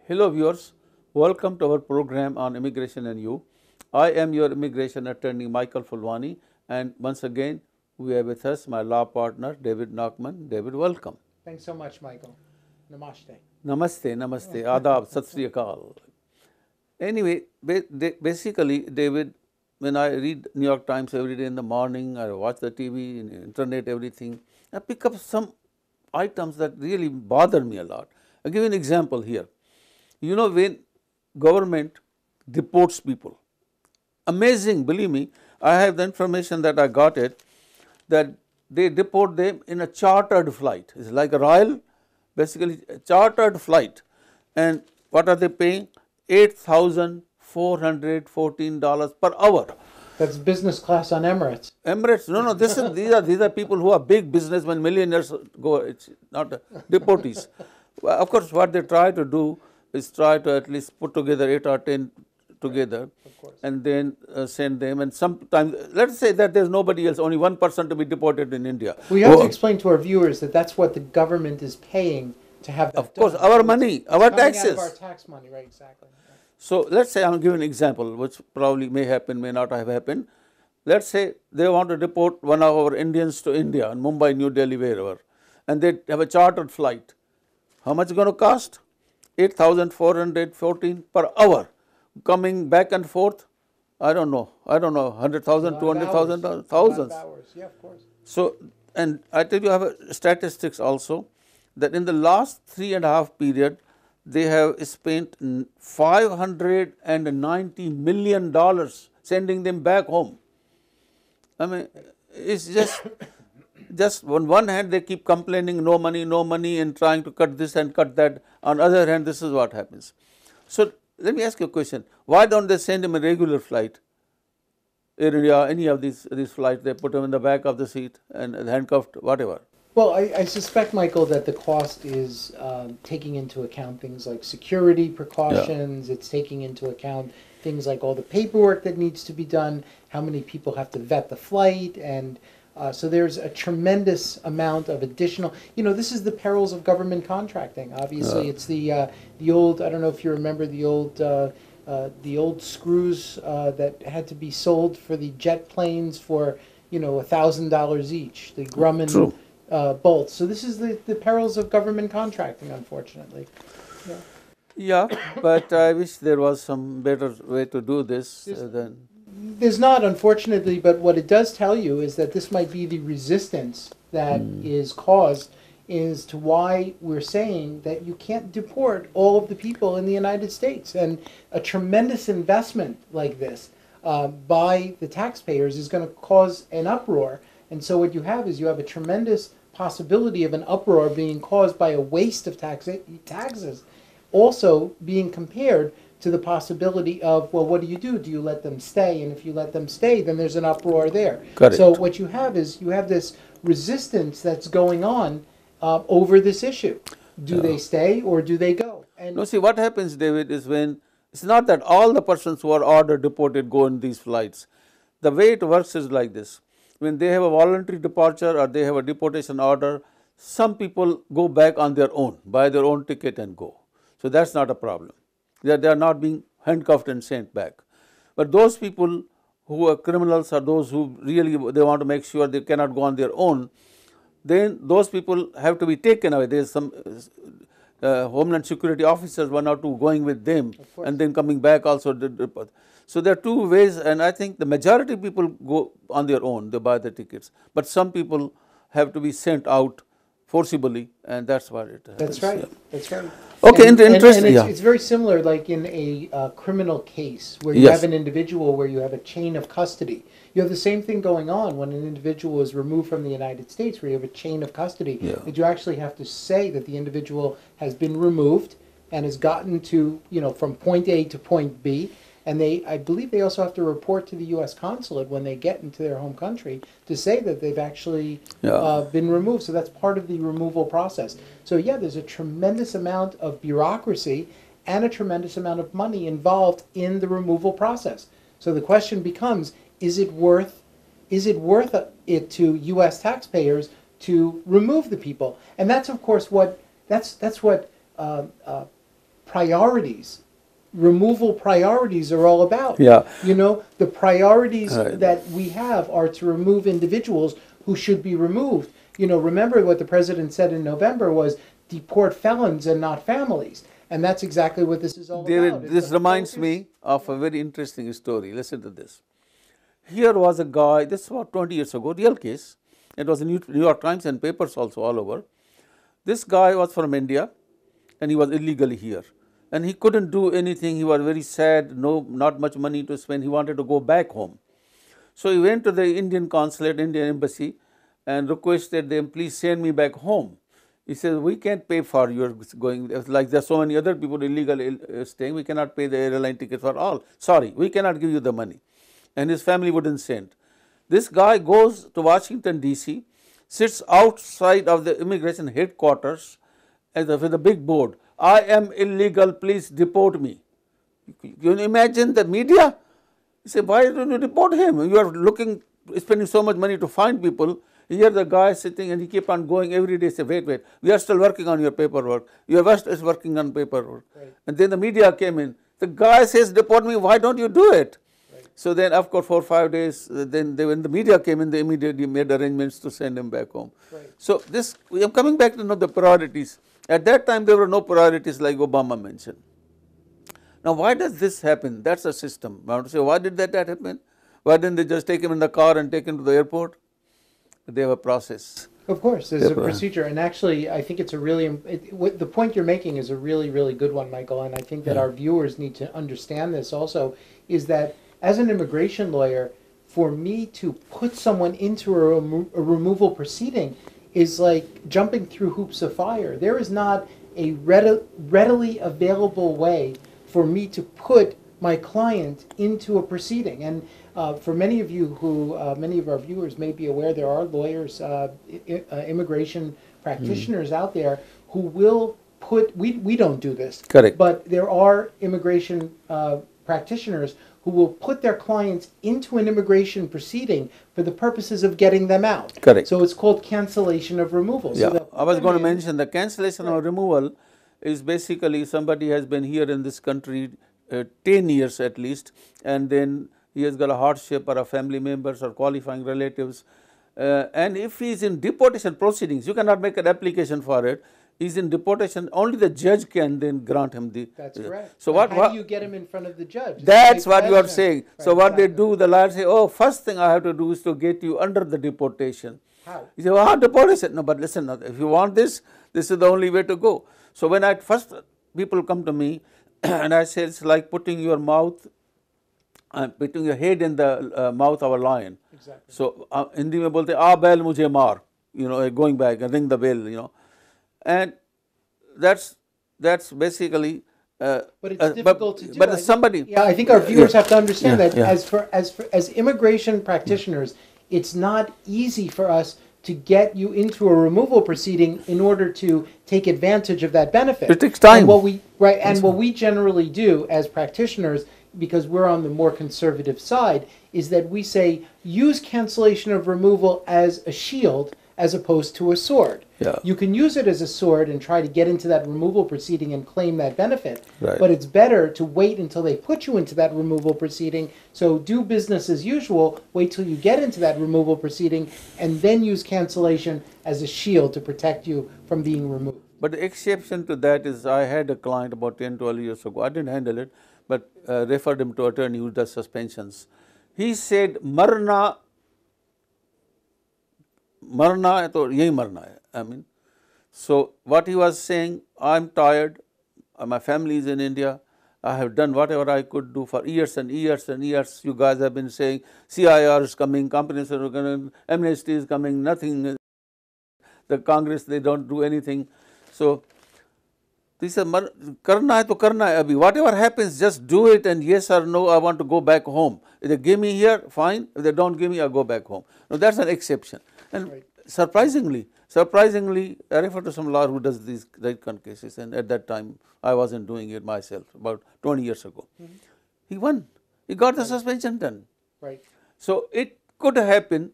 Hello viewers, welcome to our program on immigration and you. I am your immigration attorney Michael Fulwani, and once again we have with us my law partner David Nachman. David, welcome. Thanks so much, Michael. Namaste. Namaste, namaste, adab, sat sri akal. Anyway, basically David, when I read New York Times every day in the morning, I watch the TV, internet, everything, I pick up some items that really bother me a lot. I'll give you an example here. You know, when government deports people, amazing, believe me, I have the information that I got it, that they deport them in a chartered flight. It's like a royal, basically a chartered flight. And what are they paying? $8,414 per hour. That's business class on Emirates. Emirates, no, these are people who are big businessmen, millionaires go, it's not deportees. Well, of course, what they try to do is try to at least put together 8 or 10 together, and then send them. And sometimes, let's say that there's nobody else, only one person to be deported in India. We have to explain to our viewers that that's what the government is paying to have that Of course, done. our So money, it's our coming out taxes. of our tax money, right? Exactly. So let's say I'm giving an example, which probably may happen, may not have happened. Let's say they want to deport one of our Indians to India, in Mumbai, New Delhi, wherever, and they have a chartered flight. How much is going to cost? 8,414 per hour. Coming back and forth, I don't know, 100,000, 200,000, thousands. Hours. Yeah, of course. So, and I tell you, I have statistics also, that in the last 3.5 period, they have spent $590 million sending them back home. I mean, it's just on one hand they keep complaining no money and trying to cut this and cut that. On the other hand, this is what happens. So let me ask you a question. Why don't they send him a regular flight? Air India, any of these flights, they put him in the back of the seat and handcuffed, whatever. Well, I suspect, Michael, that the cost is taking into account things like security precautions. It's taking into account things like all the paperwork that needs to be done, how many people have to vet the flight, and so there's a tremendous amount of additional. You know, this is the perils of government contracting. Obviously, it's the old. I don't know if you remember the old screws that had to be sold for the jet planes for $1,000 each. The Grumman. True. Bolts. So this is the perils of government contracting, unfortunately. Yeah, but I wish there was some better way to do this than. There's not, unfortunately, but what it does tell you is that this might be the resistance that is caused as to why we're saying that you can't deport all of the people in the United States. And a tremendous investment like this by the taxpayers is going to cause an uproar. And so what you have is you have a tremendous possibility of an uproar being caused by a waste of taxes, also being compared to the possibility of, well, what do? Do you let them stay? And if you let them stay, then there's an uproar there. Correct. So what you have is you have this resistance that's going on over this issue. Do they stay or do they go? And No, see, what happens, David, is when it's not that all the persons who are ordered deported go on these flights. The way it works is like this. When they have a voluntary departure or they have a deportation order, some people go back on their own, buy their own ticket and go. So that's not a problem. They are not being handcuffed and sent back. But those people who are criminals or those who really they want to make sure they cannot go on their own, then those people have to be taken away. There is some Homeland Security officers, 1 or 2, going with them and then coming back also. So there are two ways, and I think the majority of people go on their own, they buy the tickets. But some people have to be sent out forcibly, and that's what it happens. That's right. Yeah. That's right. Okay, And interesting. it's very similar, like in a criminal case where you Yes. have an individual where you have a chain of custody. You have the same thing going on when an individual is removed from the United States, where you have a chain of custody. Yeah. That you actually have to say that the individual has been removed and has gotten to, from point A to point B. And I believe they also have to report to the U.S. consulate when they get into their home country to say that they've actually been removed. So that's part of the removal process. So yeah, there's a tremendous amount of bureaucracy and a tremendous amount of money involved in the removal process. So the question becomes, is it worth it to U.S. taxpayers to remove the people? And that's of course what priorities. Removal priorities are all about. Yeah. You know, the priorities Right. that we have are to remove individuals who should be removed. You know, remember what the president said in November was deport felons and not families. And that's exactly what this is all David, about. It's this a reminds focus- me of a very interesting story. Listen to this. Here was a guy, this was 20 years ago, real case. It was in New York Times and papers also all over. This guy was from India and he was illegally here. And he couldn't do anything. He was very sad, not much money to spend. He wanted to go back home. So he went to the Indian consulate, Indian embassy, and requested them, please send me back home. He says, we can't pay for your going, like there are so many other people illegally staying, we cannot pay the airline ticket for all. Sorry, we cannot give you the money. And his family wouldn't send. This guy goes to Washington, D.C., sits outside of the immigration headquarters with a big board. I am illegal, please deport me. You can imagine the media? You say, why don't you deport him? You are spending so much money to find people. Here the guy sitting and he keep on going every day, say, wait, we are still working on your paperwork. Your West is working on paperwork. Right. And then the media came in. The guy says, deport me, why don't you do it? Right. So then, of course, 4 or 5 days, when the media came in, they immediately made arrangements to send him back home. Right. So we are coming back to know the priorities. At that time, there were no priorities like Obama mentioned. Now, why does this happen? That's a system. I want to say, why did that happen? Why didn't they just take him in the car and take him to the airport? They have a process. Of course, there's a Yep. procedure, and actually, I think it's a really the point you're making is a really, really good one, Michael. And I think that our viewers need to understand this also. Is that as an immigration lawyer, for me to put someone into a removal proceeding is like jumping through hoops of fire. There is not a readily available way for me to put my client into a proceeding. And for many of you who, many of our viewers may be aware, there are lawyers, immigration practitioners out there who will put, we don't do this. Correct. But there are immigration practitioners who will put their clients into an immigration proceeding for the purposes of getting them out. Correct. So it's called cancellation of removal. Yeah, So they'll I was put going to them in- mention the cancellation or removal is basically somebody has been here in this country 10 years at least, and then he has got a hardship or a family members or qualifying relatives. And if he is in deportation proceedings, you cannot make an application for it. He's in deportation, only the judge can then grant him the. That's correct. So But what? how do you get him in front of the judge? It's a That's big what you are question. saying. Right, So what they exactly. do, the lawyers say, oh, first thing I have to do is to get you under the deportation. How? You say, well, how deportation? No, but listen, if you want this is the only way to go. So when people come to me and I say, it's like putting your putting your head in the mouth of a lion. Exactly. So Hindi mein bolte, "Ah, bell mujhe maar," going back and ring the bell, and that's basically. But it's difficult to do. But I think- somebody. Yeah, I think our viewers have to understand Yeah, that yeah. as immigration practitioners, it's not easy for us to get you into a removal proceeding in order to take advantage of that benefit. It takes time. And what we generally do as practitioners, because we're on the more conservative side, is that we say use cancellation of removal as a shield as opposed to a sword. Yeah. You can use it as a sword and try to get into that removal proceeding and claim that benefit. Right. But it's better to wait until they put you into that removal proceeding. So do business as usual, wait till you get into that removal proceeding, and then use cancellation as a shield to protect you from being removed. But the exception to that is I had a client about 10, 12 years ago. I didn't handle it, but referred him to attorney who does suspensions. He said, marna है तो यही मरना है. I mean, so what he was saying, I'm tired, my family is in India, I have done whatever I could do for years and years and years. You guys have been saying CIR is coming, companies are coming, amnesty is coming, nothing. The Congress, they don't do anything. So this is karna hai to karna hai abhi. Whatever happens, just do it, and yes or no, I want to go back home. If they give me here, fine. If they don't give me, I go back home. Now that's an exception. And Right. surprisingly, I refer to some lawyer who does these right kind of cases, and at that time I wasn't doing it myself, about 20 years ago. He won. He got the suspension done. Right. So it could happen.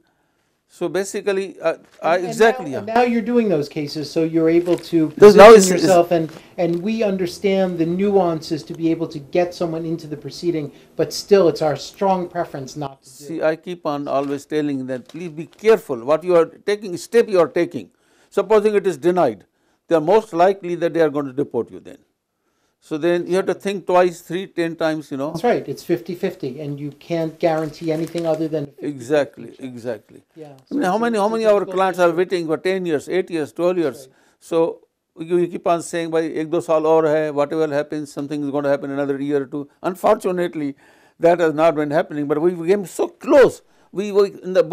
So basically, And yeah. now you're doing those cases, so you're able to This now position is- yourself, and we understand the nuances to be able to get someone into the proceeding, but still, it's our strong preference not to do. See, I keep on always telling them, please be careful what you are taking, step you are taking. Supposing it is denied, they are most likely that they are going to deport you then. So then you have to think twice, 3, 10 times, That's right, it's 50-50, and you can't guarantee anything other than 50-50 Exactly, chance. exactly. Yeah. I mean, how many it's a our difficult clients are issue. waiting for 10 years, 8 years, 12 years. right. So you keep on saying, by 1-2 saal aur hai, whatever happens, something is going to happen another year or two. Unfortunately, that has not been happening, but we came so close. We were in the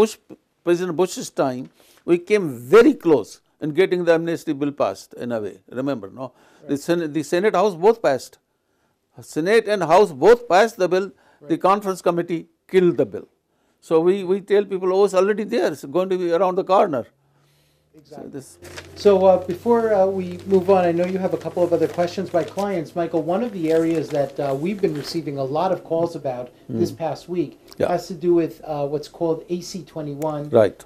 President Bush's time, we came very close in getting the amnesty bill passed in a way. Remember, no? Right. The Senate House both passed. Senate and House both passed the bill. Right. The conference committee killed the bill. So we tell people, oh, it's already there. It's going to be around the corner. Exactly. So before we move on, I know you have a couple of other questions by clients. Michael, one of the areas that we've been receiving a lot of calls about this past week has to do with what's called AC-21. Right.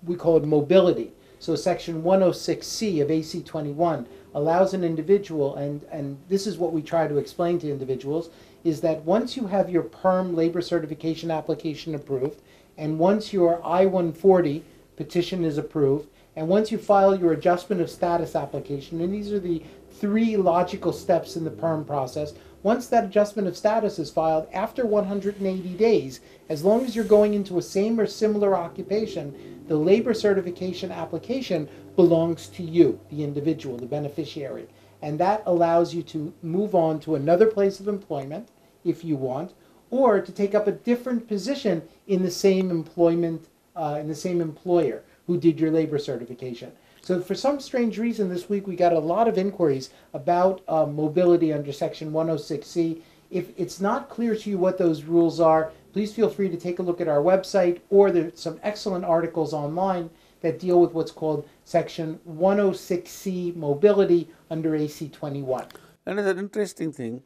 We call it mobility. So Section 106C of AC-21 allows an individual, and this is what we try to explain to individuals, is that once you have your PERM labor certification application approved, and once your I-140 petition is approved, and once you file your adjustment of status application, and these are the 3 logical steps in the PERM process, once that adjustment of status is filed, after 180 days, as long as you're going into a same or similar occupation, the labor certification application belongs to you, the individual, the beneficiary. And that allows you to move on to another place of employment, if you want, or to take up a different position in the same employment, in the same employer who did your labor certification. So for some strange reason this week we got a lot of inquiries about mobility under Section 106C. If it's not clear to you what those rules are, please feel free to take a look at our website, or there's some excellent articles online that deal with what's called Section 106C mobility under AC-21. Another interesting thing,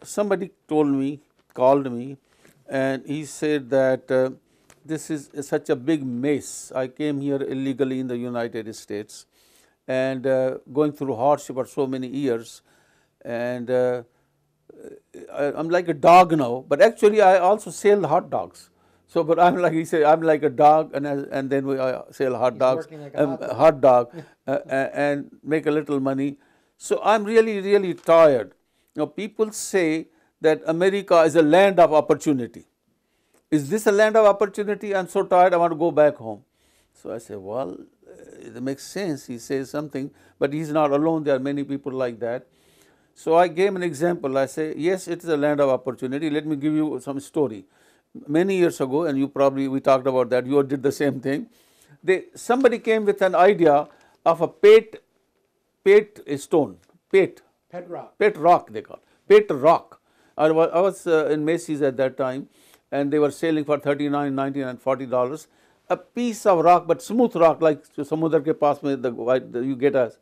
somebody called me, and he said that this is such a big mess. I came here illegally in the United States and going through hardship for so many years, and I'm like a dog now, but actually I also sell hot dogs. So, but I'm like, he said, I'm like a dog, and then we sell hot dogs, working like a hot dog, and make a little money. So I'm really, really tired. Now, people say that America is a land of opportunity. Is this a land of opportunity? I'm so tired, I want to go back home. So I say, well, it makes sense. He says something, but he's not alone. There are many people like that. So I gave an example. I say, yes, it is a land of opportunity. Let me give you some story. Many years ago, and we talked about that, you did the same thing. Somebody came with an idea of a pet rock, they call it, pet rock. I was in Macy's at that time, and they were selling for $39, $19, and $40. A piece of rock, but smooth rock, like samudra ke paas mein you get a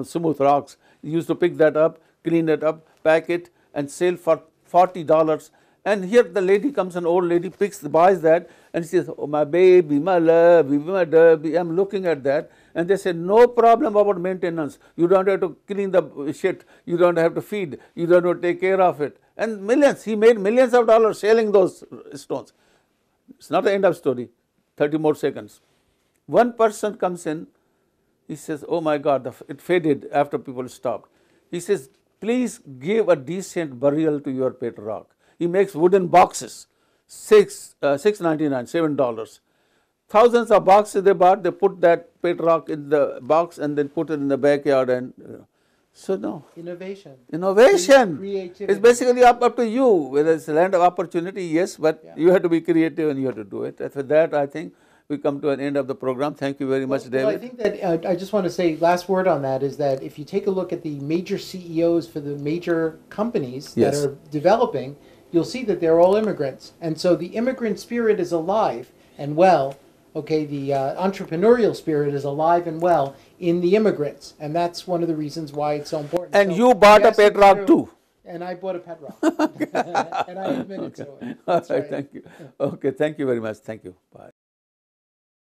smooth rocks. You used to pick that up, clean it up, pack it, and sell for $40. And here the lady comes, an old lady buys that, and she says, oh, my baby, my love, my baby. I'm looking at that, and they say, no problem about maintenance. You don't have to clean the shit. You don't have to feed. You don't have to take care of it. And millions, he made millions of dollars selling those stones. It's not the end of story. 30 more seconds. One person comes in, he says, oh my God, it faded after people stopped. He says, please give a decent burial to your pet rock. He makes wooden boxes, $6.99, $7. Thousands of boxes they bought, they put that pet rock in the box and then put it in the backyard, and so no. Innovation. Creativity. It's basically up to you. Whether it's a land of opportunity, yes, but you have to be creative and you have to do it. And for that, I think we come to an end of the program. Thank you very much, David. Well, I think that I just want to say, last word on that is that if you take a look at the major CEOs for the major companies that are developing, you'll see that they're all immigrants. And so the immigrant spirit is alive and well. Okay, the entrepreneurial spirit is alive and well in the immigrants, and that's one of the reasons why it's so important. And so, you bought yes, a pet rock too. And I bought a pet rock. And I admitted to it. All That's right, right. thank you. Okay, thank you very much. Thank you. Bye.